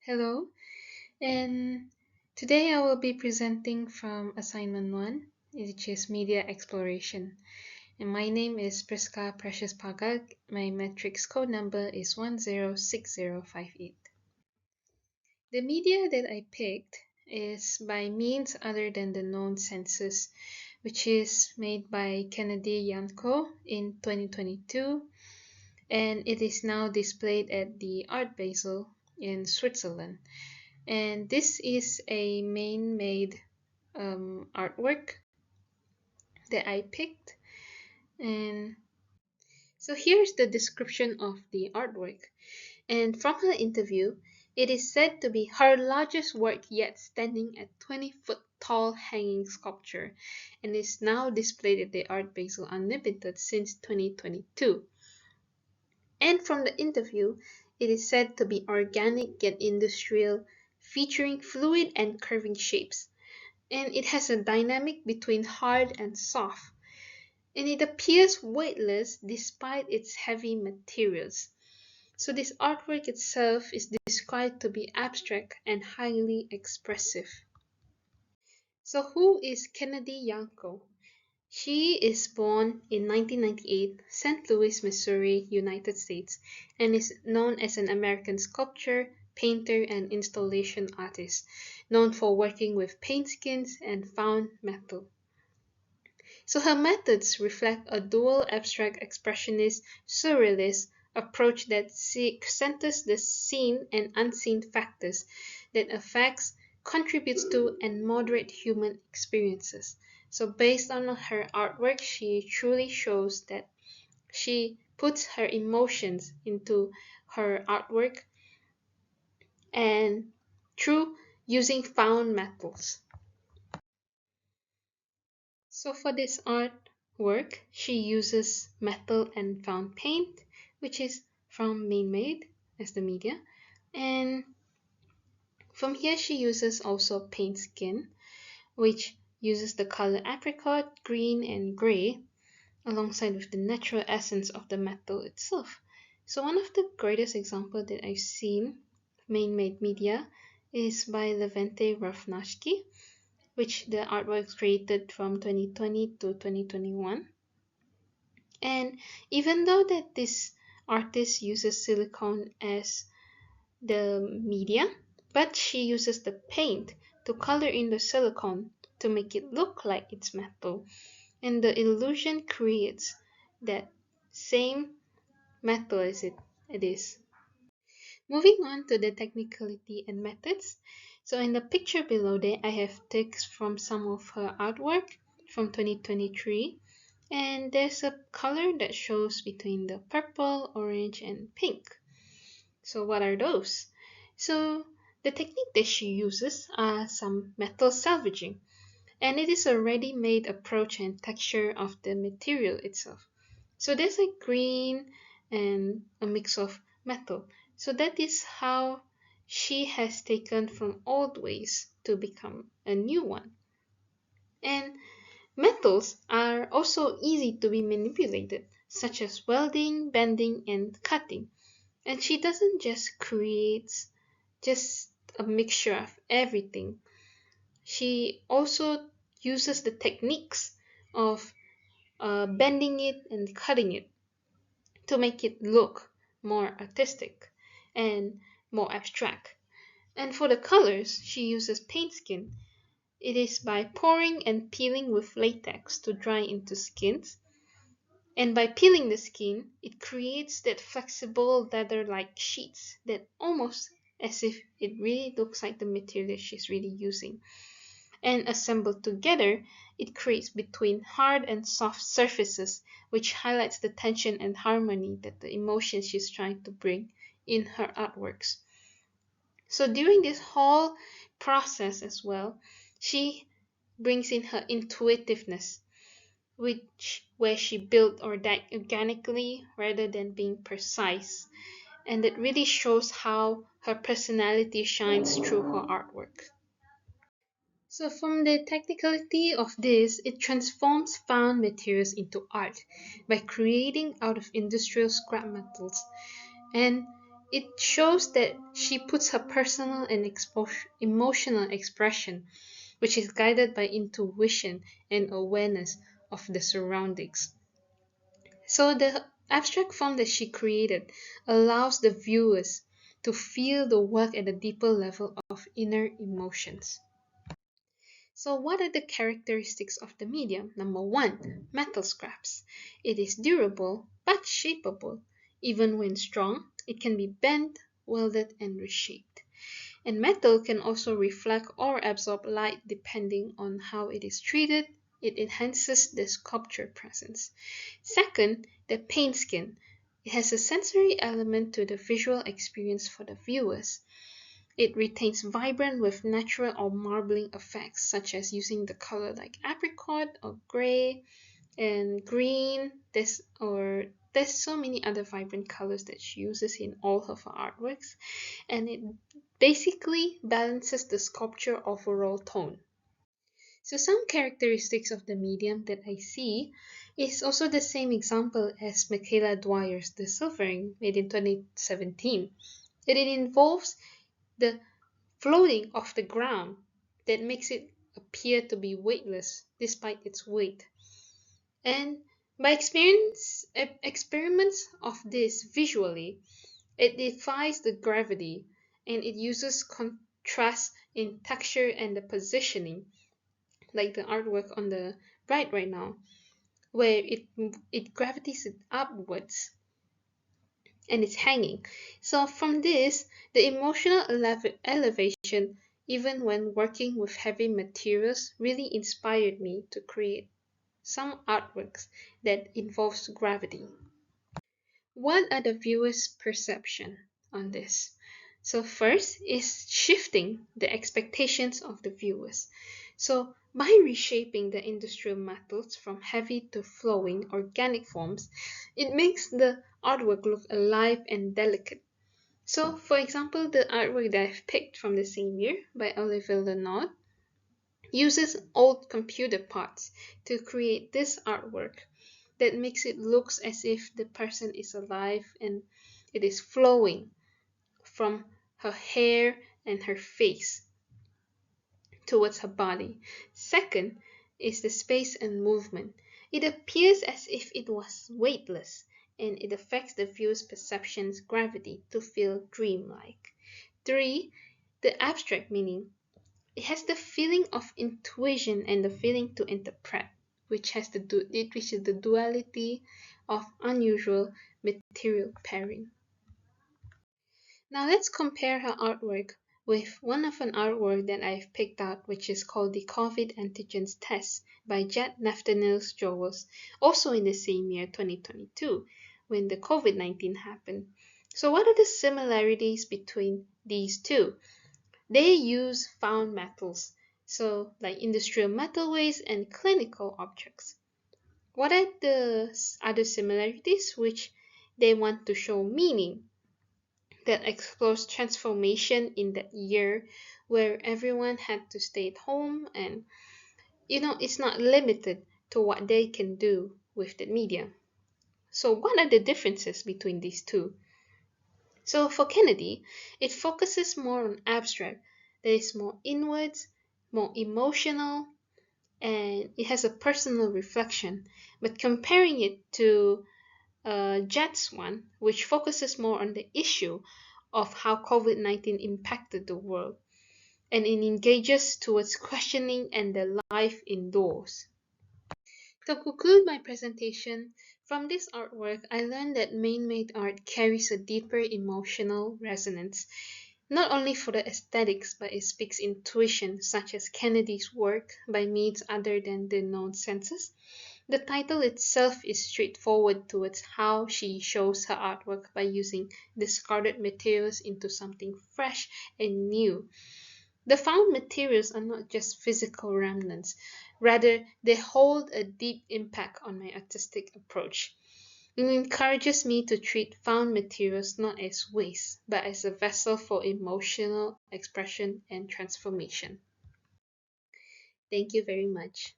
Hello, and today I will be presenting from assignment 1, which is media exploration. And my name is Priscca Precious Pagag. My matrix code number is 106058. The media that I picked is by means other than the known census, which is made by Kennedy Yanko in 2022, and it is now displayed at the Art Basel in Switzerland. And this is a man-made artwork that I picked. And so here's the description of the artwork. And from her interview, it is said to be her largest work yet, standing at 20-foot tall hanging sculpture, and is now displayed at the Art Basel Unlimited since 2022. And from the interview, it is said to be organic yet industrial, featuring fluid and curving shapes. And it has a dynamic between hard and soft, and it appears weightless despite its heavy materials. So this artwork itself is described to be abstract and highly expressive. So who is Kennedy Yanko? She is born in 1998, St. Louis, Missouri, United States, and is known as an American sculptor, painter, and installation artist, known for working with paint skins and found metal. So her methods reflect a dual abstract expressionist surrealist approach that centers the seen and unseen factors that affects, contributes to, and moderate human experiences. So based on her artwork, she truly shows that she puts her emotions into her artwork and through using found metals. So for this artwork, she uses metal and found paint, which is from man-made as the media. And from here, she uses also paint skin, which uses the color apricot, green, and gray, alongside with the natural essence of the metal itself. So one of the greatest examples that I've seen man-made media is by Levente Rafnashki, which the artwork created from 2020 to 2021. And even though that this artist uses silicone as the media, but she uses the paint to color in the silicone to make it look like it's metal. And the illusion creates that same metal as it is. Moving on to the technicality and methods. So in the picture below there, I have text from some of her artwork from 2023. And there's a color that shows between the purple, orange, and pink. So what are those? So the technique that she uses are some metal salvaging. And it is a ready-made approach and texture of the material itself. So there's a green and a mix of metal. So that is how she has taken from old ways to become a new one. And metals are also easy to be manipulated, such as welding, bending, and cutting. And she doesn't just create just a mixture of everything. She also uses the techniques of bending it and cutting it to make it look more artistic and more abstract. And for the colors, she uses paint skin. It is by pouring and peeling with latex to dry into skins. And by peeling the skin, it creates that flexible leather-like sheets that almost as if it really looks like the material she's really using. And assembled together, it creates between hard and soft surfaces, which highlights the tension and harmony that the emotion she's trying to bring in her artworks. So during this whole process as well, she brings in her intuitiveness, where she built organically rather than being precise, and it really shows how her personality shines through her artwork. So from the technicality of this, it transforms found materials into art by creating out of industrial scrap metals. And it shows that she puts her personal and emotional expression, which is guided by intuition and awareness of the surroundings. So the abstract form that she created allows the viewers to feel the work at a deeper level of inner emotions. So what are the characteristics of the medium? Number one, metal scraps. It is durable but shapeable. Even when strong, it can be bent, welded, and reshaped. And metal can also reflect or absorb light depending on how it is treated. It enhances the sculpture presence. Second, the paint skin. It has a sensory element to the visual experience for the viewers. It retains vibrant with natural or marbling effects, such as using the color like apricot or gray and green. There's so many other vibrant colors that she uses in all of her artworks, and it basically balances the sculpture overall tone. So some characteristics of the medium that I see is also the same example as Michaela Dwyer's The Silvering, made in 2017. It involves the floating off the ground that makes it appear to be weightless despite its weight. And by experiments of this visually, it defies the gravity and it uses contrast in texture and the positioning, like the artwork on the right now, where it gravitates it upwards and it's hanging. So from this, the emotional elevation, even when working with heavy materials, really inspired me to create some artworks that involves gravity. What are the viewers' perception on this? So first is shifting the expectations of the viewers. So by reshaping the industrial metals from heavy to flowing organic forms, it makes the artwork look alive and delicate. So for example, the artwork that I've picked from the same year by Olivier Lenaud uses old computer parts to create this artwork that makes it looks as if the person is alive and it is flowing from her hair and her face towards her body. Second is the space and movement. It appears as if it was weightless and it affects the viewer's perception's gravity to feel dreamlike. Three, the abstract meaning. It has the feeling of intuition and the feeling to interpret, which is the duality of unusual material pairing. Now let's compare her artwork with one of an artwork that I've picked out, which is called the COVID Antigens Test by Jet Nathaniel Jowers, also in the same year 2022, when the COVID-19 happened. So what are the similarities between these two? They use found metals, so like industrial metal waste and clinical objects. What are the other similarities? Which they want to show meaning that explores transformation in that year where everyone had to stay at home, and it's not limited to what they can do with the media. So what are the differences between these two? So for Kennedy, it focuses more on abstract, that is more inwards, more emotional, and it has a personal reflection. But comparing it to Jet's one, which focuses more on the issue of how COVID-19 impacted the world, and it engages towards questioning and the life indoors. To conclude my presentation, from this artwork, I learned that man-made art carries a deeper emotional resonance, not only for the aesthetics, but it speaks intuition, such as Kennedy's work, by means other than the known senses. The title itself is straightforward towards how she shows her artwork by using discarded materials into something fresh and new. The found materials are not just physical remnants, rather, they hold a deep impact on my artistic approach. It encourages me to treat found materials not as waste, but as a vessel for emotional expression and transformation. Thank you very much.